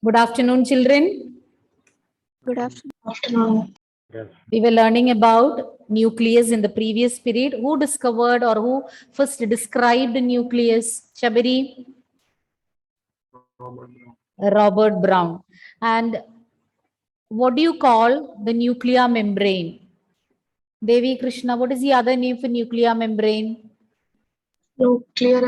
Good afternoon, children. Good afternoon. We were learning about nucleus in the previous period. Who discovered or who first described nucleus? Shabiri? Robert Brown. And what do you call the nuclear membrane? Devi Krishna, what is the other name for nuclear membrane? Nuclear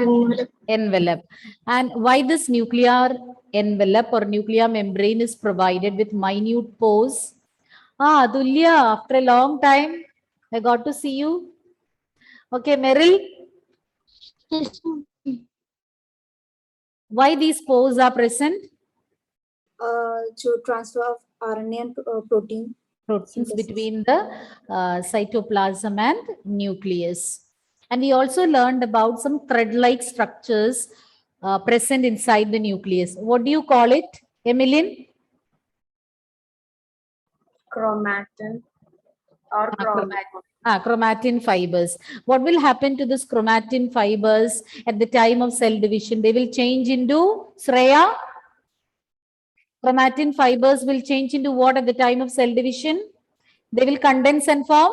Envelope. And why this nuclear envelope or nuclear membrane is provided with minute pores? Dulya, after a long time, I got to see you. Okay, Meryl. Yes. Why these pores are present? To transfer of RNA and protein. Proteins between the cytoplasm and nucleus. And we also learned about some thread-like structures present inside the nucleus. What do you call it, Emmeline? Chromatin or chromatin fibers. What will happen to this chromatin fibers at the time of cell division? They will change into, Shreya? Chromatin fibers will change into what at the time of cell division? They will condense and form?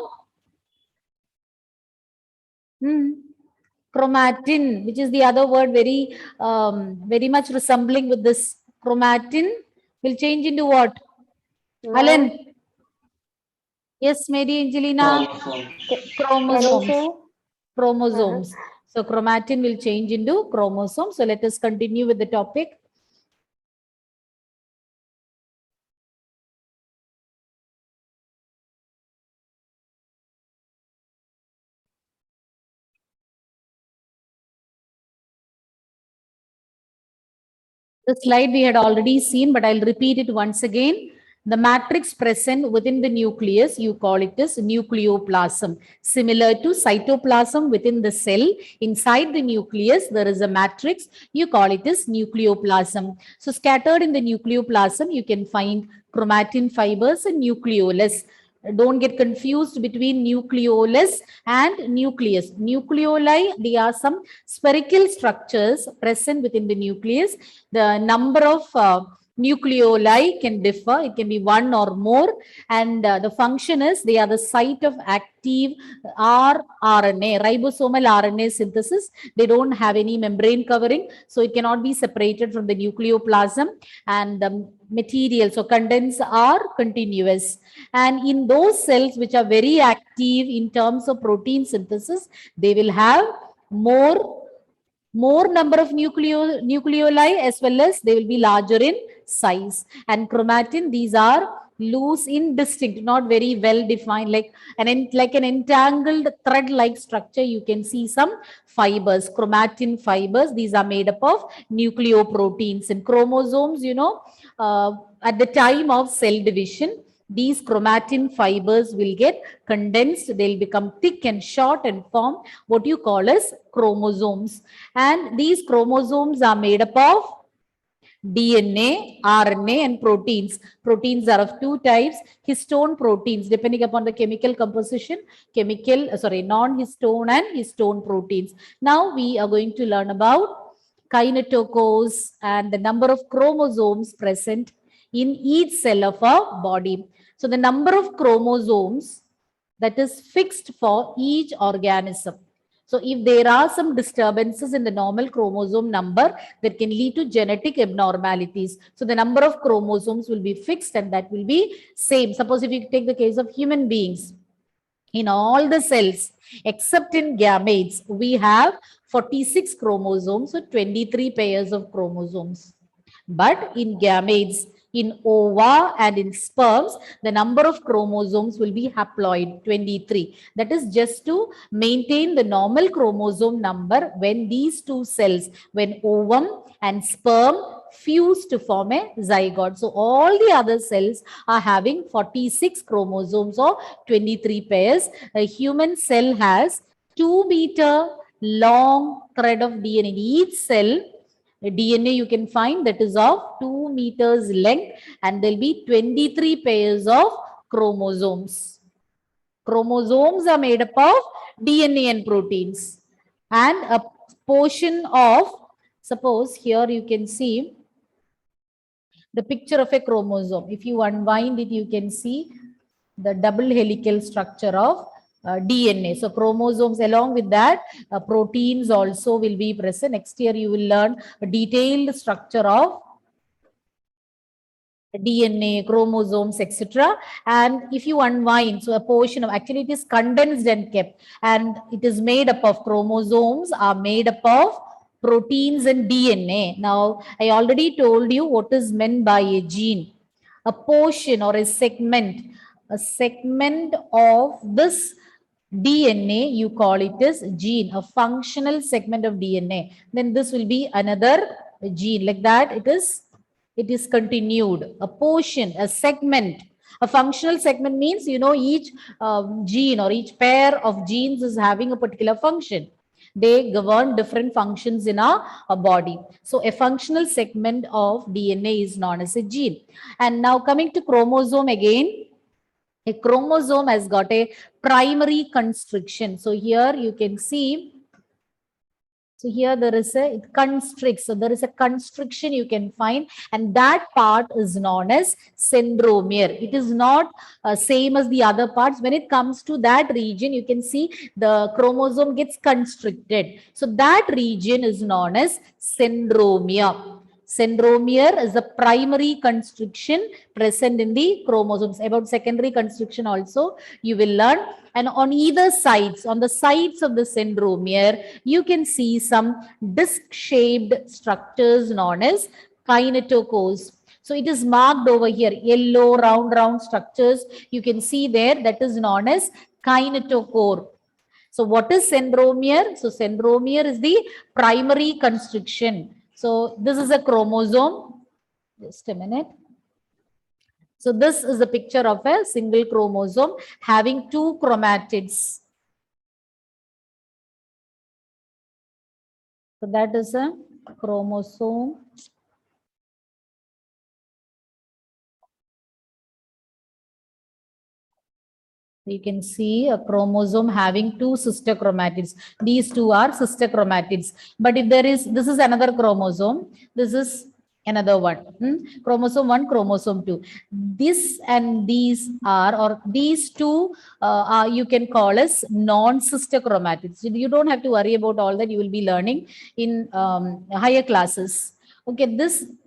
Chromatin, which is the other word very much resembling with this. Chromatin will change into what? Alan? Yes, Mary Angelina? Chromosomes. Chromosomes. So chromatin will change into chromosomes. So let us continue with the topic. The slide we had already seen, but I'll repeat it once again. The matrix present within the nucleus, you call it as nucleoplasm. Similar to cytoplasm within the cell, inside the nucleus, there is a matrix. You call it as nucleoplasm. So scattered in the nucleoplasm, you can find chromatin fibers and nucleolus. Don't get confused between nucleolus and nucleus. Nucleoli, they are some spherical structures present within the nucleus. The number of nucleoli can differ. It can be one or more. And the function is they are the site of active rRNA, ribosomal RNA synthesis. They don't have any membrane covering, so it cannot be separated from the nucleoplasm. And the materials or contents are continuous. And in those cells which are very active in terms of protein synthesis, they will have more number of nucleoli, as well as they will be larger in size. And chromatin, these are loose, indistinct, not very well defined, like an entangled thread-like structure. You can see some fibers, chromatin fibers. These are made up of nucleoproteins. And chromosomes, at the time of cell division, these chromatin fibers will get condensed. They'll become thick and short and form what you call as chromosomes. And these chromosomes are made up of DNA, RNA, and proteins. Proteins are of two types: histone proteins, depending upon the chemical composition, non-histone and histone proteins. Now we are going to learn about kinetochores and the number of chromosomes present in each cell of our body. So the number of chromosomes that is fixed for each organism. So if there are some disturbances in the normal chromosome number, that can lead to genetic abnormalities. So the number of chromosomes will be fixed and that will be same. Suppose if you take the case of human beings, in all the cells except in gametes, we have 46 chromosomes, so 23 pairs of chromosomes. But in gametes, in ova and in sperms, the number of chromosomes will be haploid, 23. That is just to maintain the normal chromosome number when these two cells, when ovum and sperm fuse to form a zygote. So all the other cells are having 46 chromosomes or 23 pairs. A human cell has 2-meter long thread of DNA. In each cell, the DNA you can find that is of 2 meters length, and there will be 23 pairs of chromosomes. Chromosomes are made up of DNA and proteins. And a portion of, suppose here you can see the picture of a chromosome. If you unwind it, you can see the double helical structure of DNA. So chromosomes, along with that, proteins also will be present. Next year, you will learn a detailed structure of DNA, chromosomes, etc. And if you unwind, so a portion of, actually it is condensed and kept, and it is made up of chromosomes are made up of proteins and DNA. Now, I already told you what is meant by a gene. A portion or a segment of this DNA, you call it as gene, a functional segment of DNA. Then this will be another gene. Like that, it is continued. A portion, a segment. A functional segment means, each gene or each pair of genes is having a particular function. They govern different functions in our body. So a functional segment of DNA is known as a gene. And now coming to chromosome again, a chromosome has got a primary constriction. So here you can see, so here there is it constricts. So there is a constriction you can find, and that part is known as centromere. It is not same as the other parts. When it comes to that region, you can see the chromosome gets constricted. So that region is known as centromere. Centromere is the primary constriction present in the chromosomes. About secondary constriction also you will learn. And on either sides, on the sides of the centromere, you can see some disc-shaped structures known as kinetochores. So it is marked over here, yellow round structures you can see there, that is known as kinetochore. So what is centromere? So centromere is the primary constriction. So this is a chromosome. Just a minute. So this is a picture of a single chromosome having two chromatids. So that is a chromosome. You can see a chromosome having two sister chromatids. These two are sister chromatids. But if there is, this is another chromosome. This is another one. Chromosome 1, chromosome 2. This and these are, or these two you can call as non-sister chromatids. You don't have to worry about all that. You will be learning in higher classes. Okay,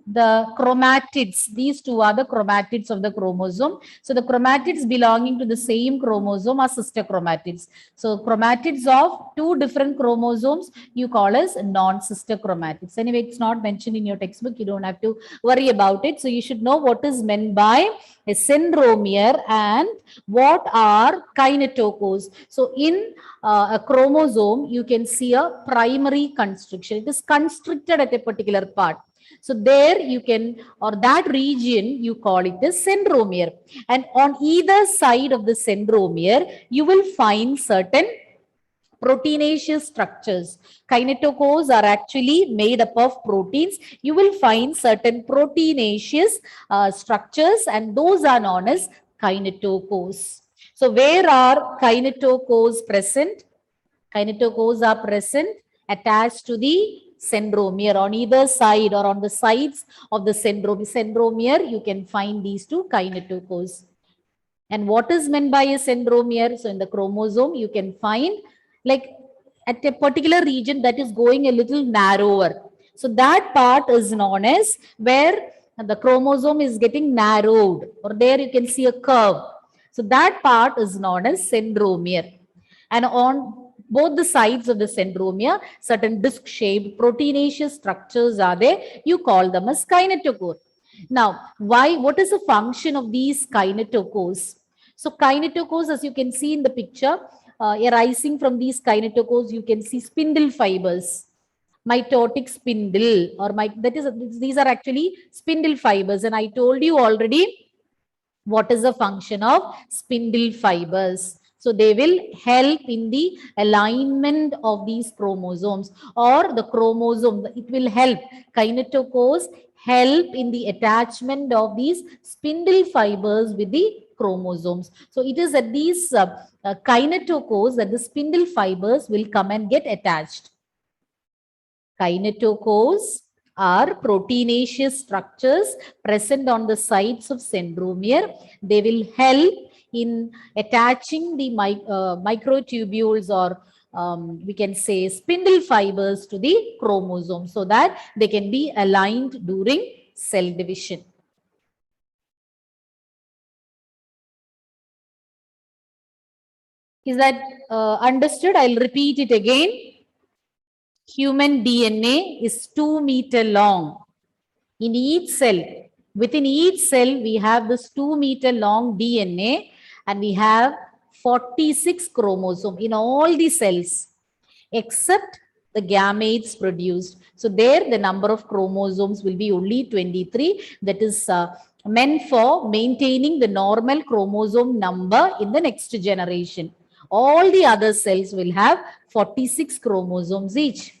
the chromatids, these two are the chromatids of the chromosome. So the chromatids belonging to the same chromosome are sister chromatids. So chromatids of two different chromosomes you call as non-sister chromatids. Anyway, it's not mentioned in your textbook. You don't have to worry about it. So you should know what is meant by a centromere and what are kinetochores. So in a chromosome, you can see a primary constriction. It is constricted at a particular part. So there you can, or that region, you call it as centromere. And on either side of the centromere, you will find certain proteinaceous structures. Kinetochores are actually made up of proteins. You will find certain proteinaceous structures, and those are known as kinetochores. So where are kinetochores present? Kinetochores are present attached to the centromere on either side or on the sides of the centromere. You can find these two kinetochores. And what is meant by a centromere? So in the chromosome, you can find like at a particular region that is going a little narrower. So that part is known as where the chromosome is getting narrowed, or there you can see a curve. So that part is known as centromere. And on both the sides of the centromere, certain disc-shaped proteinaceous structures are there. You call them as kinetochore. Now, what is the function of these kinetochores? So kinetochores, as you can see in the picture, arising from these kinetochores, you can see spindle fibers, mitotic spindle, or these are actually spindle fibers. And I told you already what is the function of spindle fibers. So they will help in the alignment of these chromosomes, or the chromosome. It will help. Kinetochores help in the attachment of these spindle fibers with the chromosomes. So it is at these kinetochores that the spindle fibers will come and get attached. Kinetochores are proteinaceous structures present on the sides of centromere. They will help in attaching the microtubules or we can say spindle fibers to the chromosome so that they can be aligned during cell division. Is that understood? I'll repeat it again. Human DNA is 2 meters long. In each cell, within each cell, we have this 2 meters long DNA and we have 46 chromosomes in all the cells except the gametes produced. So there the number of chromosomes will be only 23. That is meant for maintaining the normal chromosome number in the next generation. All the other cells will have 46 chromosomes each.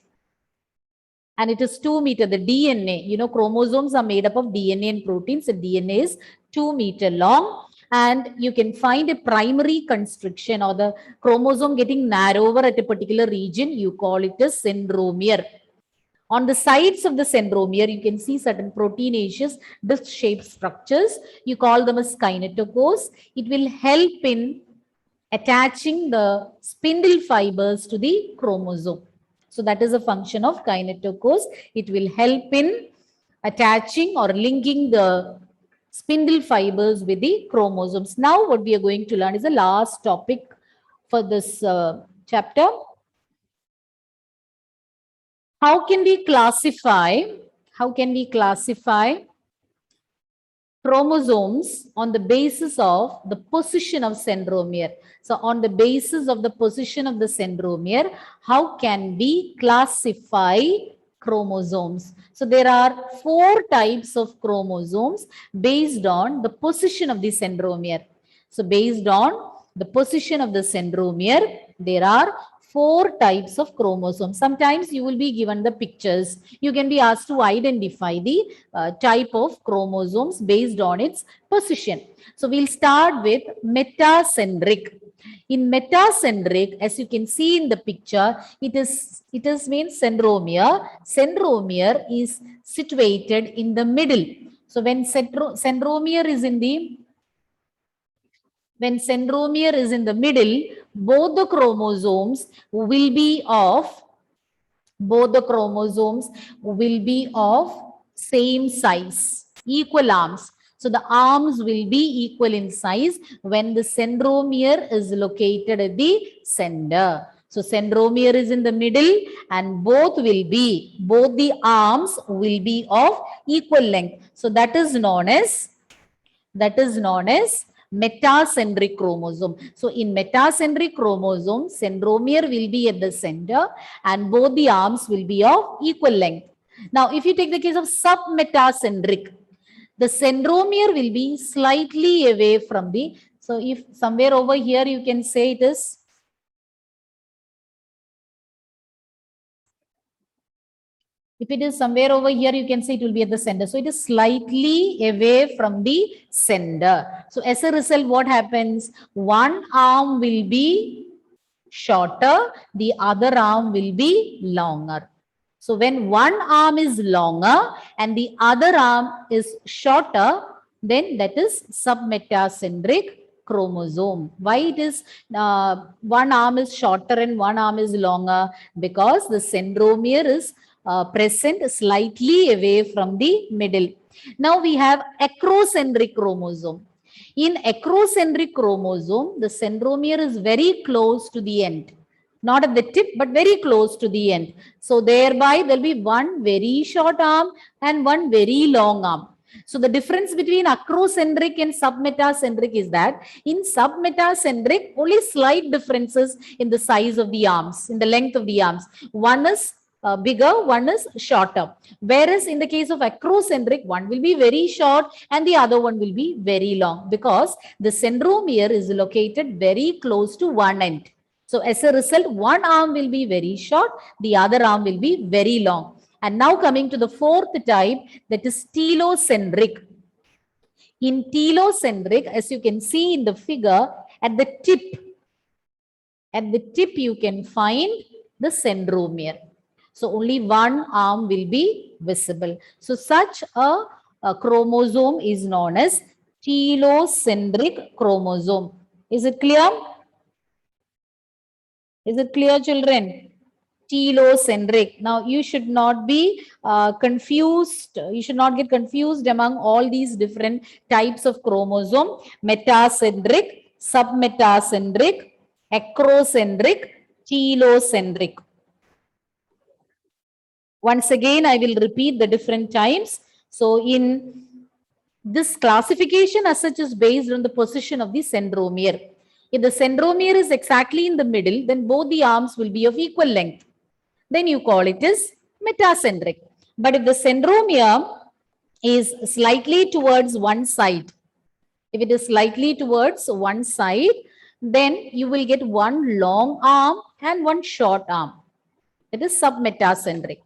And it is 2 meters. The DNA, chromosomes are made up of DNA and proteins. The DNA is 2 meters long. And you can find a primary constriction or the chromosome getting narrower at a particular region. You call it a centromere. On the sides of the centromere, you can see certain proteinaceous disc-shaped structures. You call them as kinetochores. It will help in attaching the spindle fibers to the chromosome. So that is a function of kinetochores. It will help in attaching or linking the spindle fibers with the chromosomes. Now what we are going to learn is the last topic for this chapter. How can we classify chromosomes on the basis of the position of centromere? So on the basis of the position of the centromere, how can we classify chromosomes? So there are 4 types of chromosomes based on the position of the centromere. So based on the position of the centromere, there are 4 types of chromosomes. Sometimes you will be given the pictures. You can be asked to identify the type of chromosomes based on its position. So we'll start with metacentric. In metacentric, as you can see in the picture, it is means centromere. Centromere is situated in the middle. So when centromere is in the middle, both the chromosomes will be of same size, equal arms. So the arms will be equal in size when the centromere is located at the center. So centromere is in the middle and both the arms will be of equal length. So that is known as metacentric chromosome. So in metacentric chromosome, centromere will be at the center and both the arms will be of equal length. Now, if you take the case of submetacentric, the centromere will be slightly away from the, so if somewhere over here you can say it is, if it is somewhere over here, you can say it will be at the center. So it is slightly away from the center. So as a result, what happens? One arm will be shorter, the other arm will be longer. So when one arm is longer and the other arm is shorter, then that is submetacentric chromosome. Why it is one arm is shorter and one arm is longer? Because the centromere is present slightly away from the middle. Now we have acrocentric chromosome. In acrocentric chromosome, the centromere is very close to the end. Not at the tip, but very close to the end. So thereby there will be one very short arm and one very long arm. So the difference between acrocentric and submetacentric is that in submetacentric, only slight differences in the size of the arms, in the length of the arms. One is bigger, one is shorter. Whereas in the case of acrocentric, one will be very short and the other one will be very long because the centromere is located very close to one end. So as a result, one arm will be very short, the other arm will be very long. And now coming to the 4th type, that is telocentric. In telocentric, as you can see in the figure, at the tip you can find the centromere. So only one arm will be visible. So such a chromosome is known as telocentric chromosome. Is it clear? Is it clear, children? Telocentric. Now, you should not be confused. You should not get confused among all these different types of chromosome. Metacentric, submetacentric, acrocentric, telocentric. Once again, I will repeat the different types. So, in this classification as such is based on the position of the centromere. If the centromere is exactly in the middle, then both the arms will be of equal length. Then you call it as metacentric. But if the centromere is slightly towards one side, if it is slightly towards one side, then you will get one long arm and one short arm. It is submetacentric.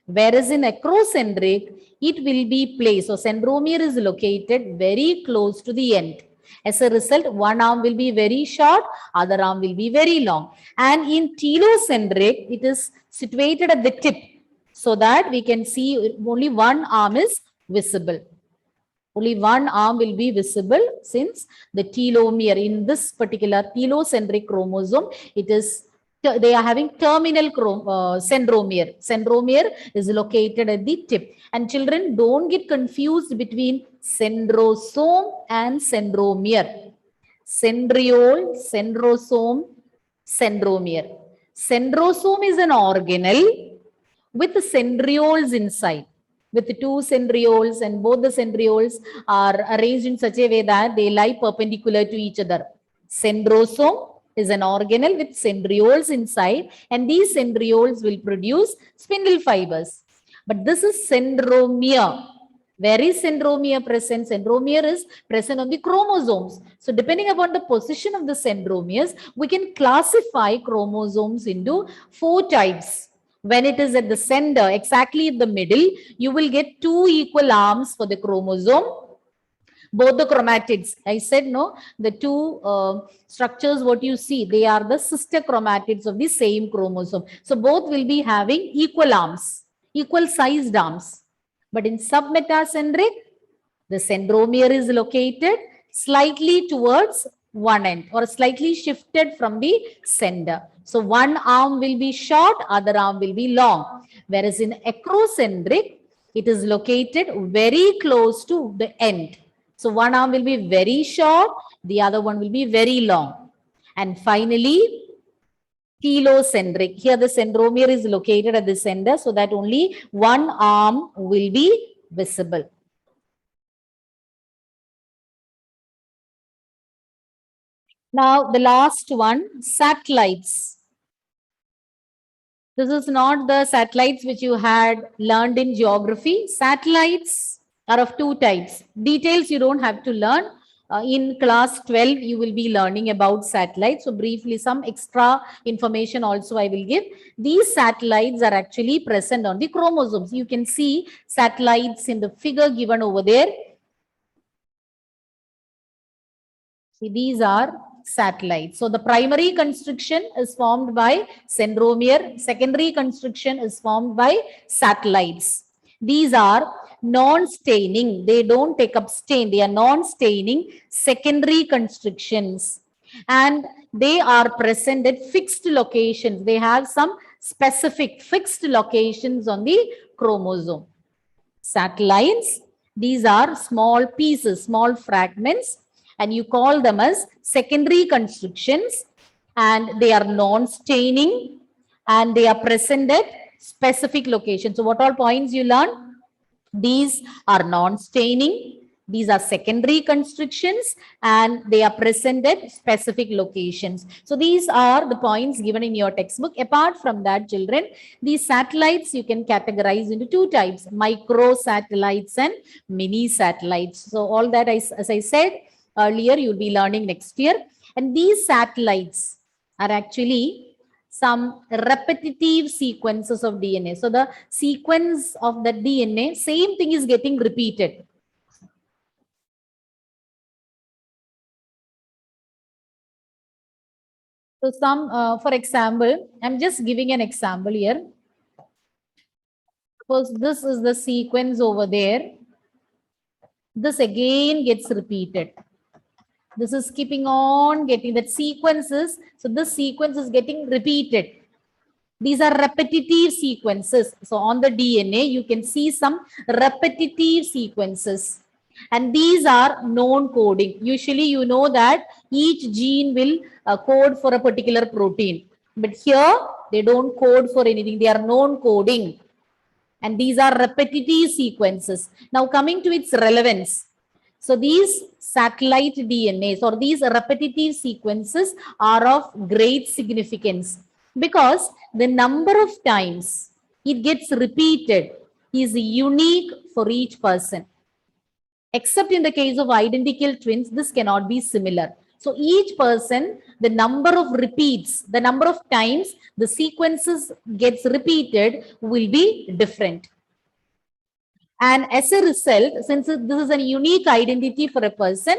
Whereas in acrocentric, it will be placed. So centromere is located very close to the end. As a result, one arm will be very short, other arm will be very long. And in telocentric, it is situated at the tip so that we can see only one arm is visible. Only one arm will be visible since the telomere in this particular telocentric chromosome, it is they are having terminal centromere. Centromere is located at the tip. And children, don't get confused between centrosome and centromere. Centriole, centrosome, centromere. Centrosome is an organelle with centrioles inside, with two centrioles, and both the centrioles are arranged in such a way that they lie perpendicular to each other. Centrosome is an organelle with centrioles inside, and these centrioles will produce spindle fibers. But this is centromere. Where is centromere present? Centromere is present on the chromosomes. So depending upon the position of the centromeres, we can classify chromosomes into 4 types. When it is at the center, exactly in the middle, you will get 2 equal arms for the chromosome. Both the chromatids, I said no, the two structures what you see, they are the sister chromatids of the same chromosome. So both will be having equal arms, equal sized arms. But in submetacentric, the centromere is located slightly towards one end or slightly shifted from the center. So one arm will be short, other arm will be long. Whereas in acrocentric, it is located very close to the end. So one arm will be very short, the other one will be very long. And finally, telocentric. Here the centromere is located at the center so that only one arm will be visible. Now the last one, satellites. This is not the satellites which you had learned in geography. Satellites are of 2 types. Details you don't have to learn. In class 12, you will be learning about satellites. So briefly, some extra information also I will give. These satellites are actually present on the chromosomes. You can see satellites in the figure given over there. See, these are satellites. So the primary constriction is formed by centromere. Secondary constriction is formed by satellites. These are non-staining. They don't take up stain. They are non-staining secondary constrictions. And they are present at fixed locations. They have some specific fixed locations on the chromosome. Satellites, these are small pieces, small fragments, and you call them as secondary constrictions, and they are non-staining and they are present at specific locations. So what all points you learn? These are non-staining, these are secondary constrictions, and they are present at specific locations. So these are the points given in your textbook. Apart from that, children, these satellites you can categorize into 2 types, micro satellites and mini satellites. So all that, as I said earlier, you'll be learning next year. And these satellites are actually some repetitive sequences of DNA. So the sequence of the DNA, same thing is getting repeated. So some, for example, I'm just giving an example here. Suppose this is the sequence over there. This again gets repeated. This is keeping on getting that sequences. So this sequence is getting repeated. These are repetitive sequences. So on the DNA, you can see some repetitive sequences. And these are known coding. Usually you know that each gene will code for a particular protein. But here, they don't code for anything. They are known coding. And these are repetitive sequences. Now coming to its relevance. So these satellite DNAs or these repetitive sequences are of great significance because the number of times it gets repeated is unique for each person. Except in the case of identical twins, this cannot be similar. So each person, the number of repeats, the number of times the sequences gets repeated will be different. And as a result, since this is a unique identity for a person,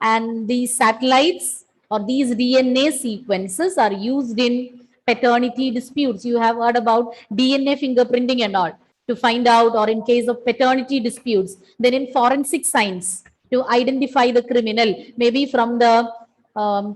and these satellites or these DNA sequences are used in paternity disputes. You have heard about DNA fingerprinting and all to find out, or in case of paternity disputes, then in forensic science to identify the criminal, maybe from the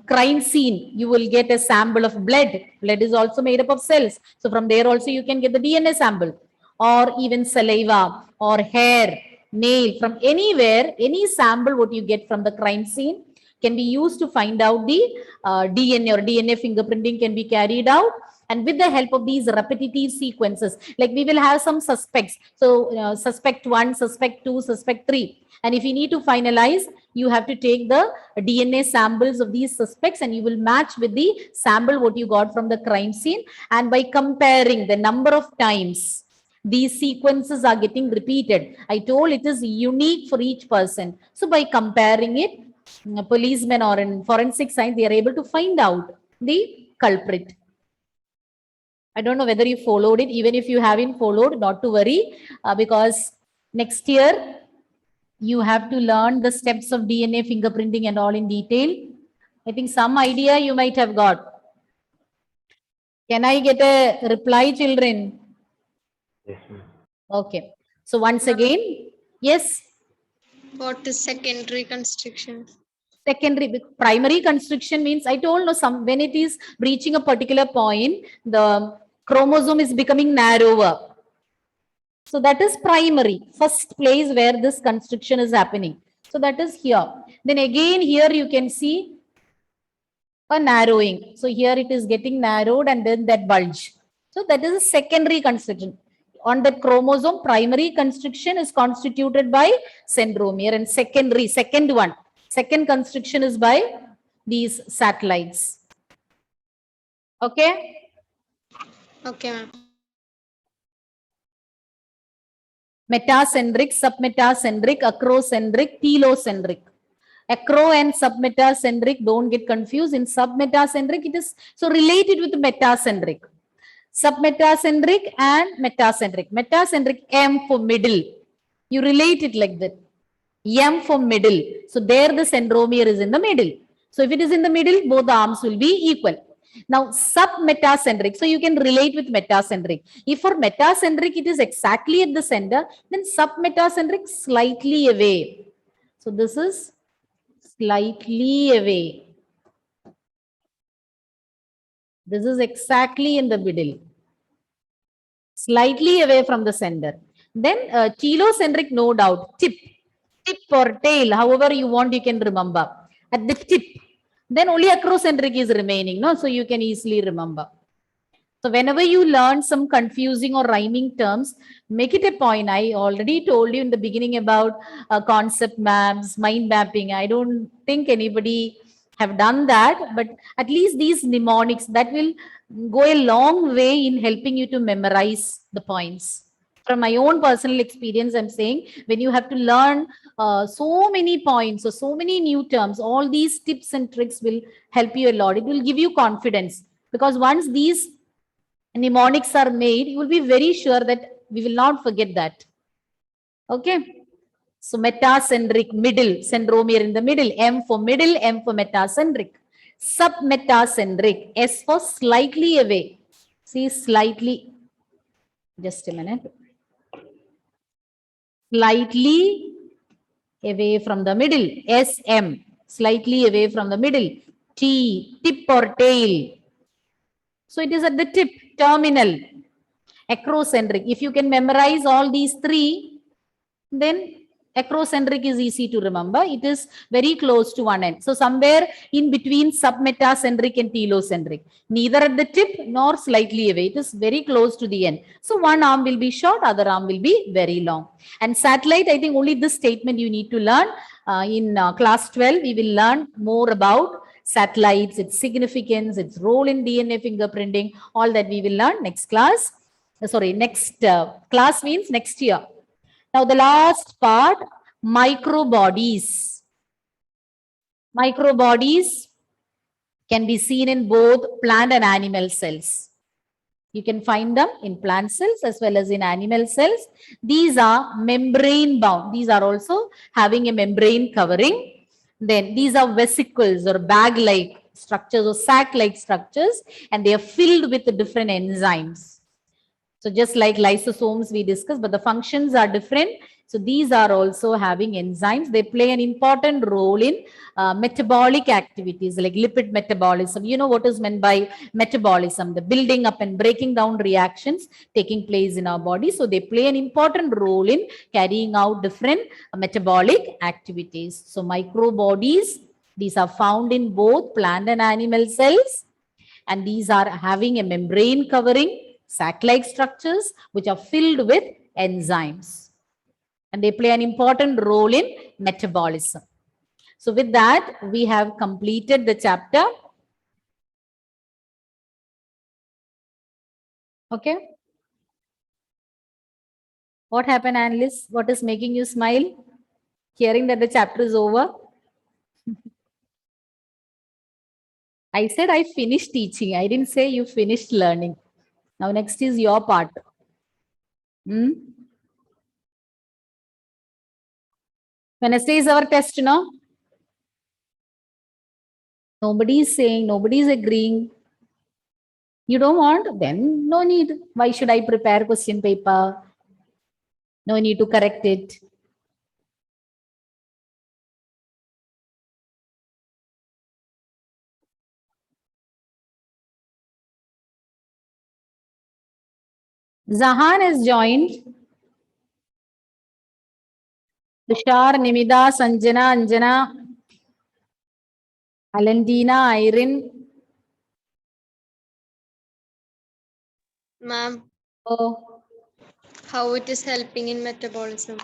crime scene, you will get a sample of blood. Blood is also made up of cells. So from there also you can get the DNA sample, or even saliva or hair, nail, from anywhere, any sample what you get from the crime scene can be used to find out the DNA, or DNA fingerprinting can be carried out. And with the help of these repetitive sequences, like we will have some suspects. So suspect 1, suspect 2, suspect 3. And if you need to finalize, you have to take the DNA samples of these suspects and you will match with the sample what you got from the crime scene. And by comparing the number of times these sequences are getting repeated, I told it is unique for each person. So by comparing it, a policeman or in forensic science, they are able to find out the culprit. I don't know whether you followed it. Even if you haven't followed, not to worry, because next year you have to learn the steps of DNA fingerprinting and all in detail. I think some idea you might have got. Can I get a reply, children? Yes, ma'am. Okay. So once again, yes. What is secondary construction? Secondary, primary constriction means I told no, some when it is reaching a particular point, the chromosome is becoming narrower. So that is primary, first place where this constriction is happening. So that is here. Then again here you can see a narrowing. So here it is getting narrowed and then that bulge. So that is a secondary constriction. On that chromosome, primary constriction is constituted by centromere, and secondary, second one, second constriction is by these satellites. Okay. Okay, ma'am. Metacentric, submetacentric, acrocentric, telocentric. Acro and submetacentric, don't get confused. In submetacentric, it is so related with metacentric. Submetacentric and metacentric. Metacentric, M for middle. You relate it like that. M for middle. So there the centromere is in the middle. So if it is in the middle, both the arms will be equal. Now submetacentric. So you can relate with metacentric. If for metacentric it is exactly at the center, then submetacentric slightly away. So this is slightly away. This is exactly in the middle. Slightly away from the center. Then telocentric, no doubt, tip or tail, however you want, you can remember. At the tip. Then only acrocentric is remaining, no? So you can easily remember. So whenever you learn some confusing or rhyming terms, make it a point. I already told you in the beginning about concept maps, mind mapping. I don't think anybody have done that, but at least these mnemonics that will go a long way in helping you to memorize the points. From my own personal experience, I'm saying when you have to learn so many points or so many new terms, all these tips and tricks will help you a lot. It will give you confidence, because once these mnemonics are made, you will be very sure that we will not forget that. Okay. So metacentric, middle, centromere in the middle, M for middle, M for metacentric. Submetacentric, S for slightly away. See, slightly. Just a minute. slightly away from the middle. SM, slightly away from the middle. T, tip or tail. So it is at the tip, terminal. Acrocentric. If you can memorize all these three, then acrocentric is easy to remember. It is very close to one end. So somewhere in between submetacentric and telocentric. Neither at the tip nor slightly away. It is very close to the end. So one arm will be short, other arm will be very long. And satellite, I think only this statement you need to learn. In class 12, we will learn more about satellites, its significance, its role in DNA fingerprinting, all that we will learn next class. Sorry, next class means next year. Now the last part, microbodies. Microbodies can be seen in both plant and animal cells. You can find them in plant cells as well as in animal cells. These are membrane bound. These are also having a membrane covering. Then these are vesicles or bag-like structures or sac-like structures, and they are filled with different enzymes. So just like lysosomes we discussed, but the functions are different. So these are also having enzymes. They play an important role in metabolic activities like lipid metabolism. You know what is meant by metabolism, the building up and breaking down reactions taking place in our body. So they play an important role in carrying out different metabolic activities. So microbodies, these are found in both plant and animal cells. And these are having a membrane covering, sac-like structures which are filled with enzymes, and they play an important role in metabolism. So with that, we have completed the chapter. Okay. What happened, Annalise? What is making you smile? Hearing that the chapter is over? I said I finished teaching. I didn't say you finished learning. Now next is your part. Wednesday is our test, no? Nobody is saying, nobody is agreeing. You don't want? Then no need. Why should I prepare question paper? No need to correct it. Zahan has joined. Tushar, Nimida, Sanjana, Anjana, Alentina, Irene. Ma'am, Oh, how it is helping in metabolism?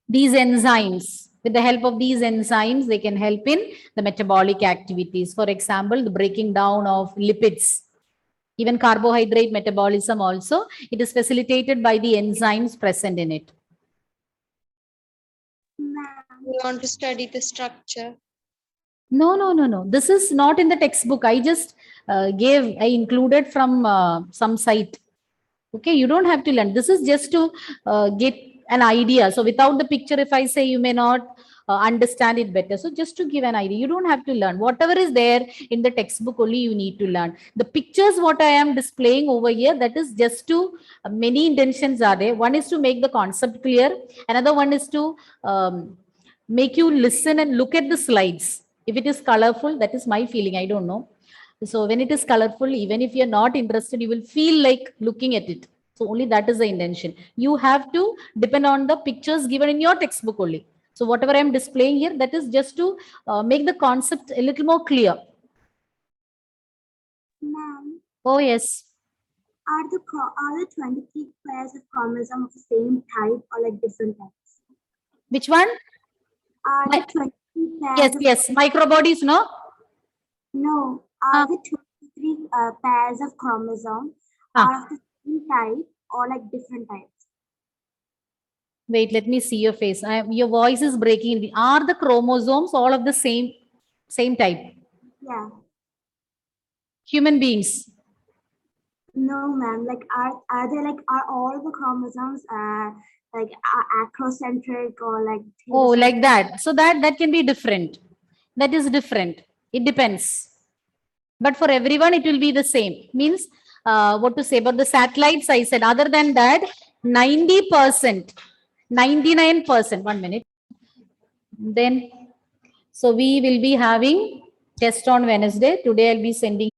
these enzymes, with the help of these enzymes, they can help in the metabolic activities. For example, the breaking down of lipids. Even carbohydrate metabolism also, it is facilitated by the enzymes present in it. We want to study the structure. No. This is not in the textbook. I just I included from some site. Okay, you don't have to learn. This is just to get an idea. So without the picture, if I say, you may not understand it better. So just to give an idea, you don't have to learn. Whatever is there in the textbook, only you need to learn. The pictures, what I am displaying over here, that is just to, many intentions are there. One is to make the concept clear. Another one is to make you listen and look at the slides. If it is colorful, that is my feeling. I don't know. So when it is colorful, even if you're not interested, you will feel like looking at it. So only that is the intention. You have to depend on the pictures given in your textbook only. So whatever I'm displaying here, that is just to make the concept a little more clear. Ma'am, Oh, yes. are the 23 pairs of chromosomes of the same type or like different types? Which one? Are the 23 pairs Yes, of, yes. Microbodies, no? no, are the 23 pairs of chromosomes are of the same type or like different types? Wait, let me see your face. Your voice is breaking. Are the chromosomes all of the same type? Yeah. Human beings. No, ma'am. Like, are they like, are all the chromosomes like acrocentric or like? Oh, telocentric? like that. So that can be different. That is different. It depends. But for everyone, it will be the same. Means what to say about the satellites, I said, other than that, 90%, 99%. 1 minute. Then, so we will be having test on Wednesday. Today I'll be sending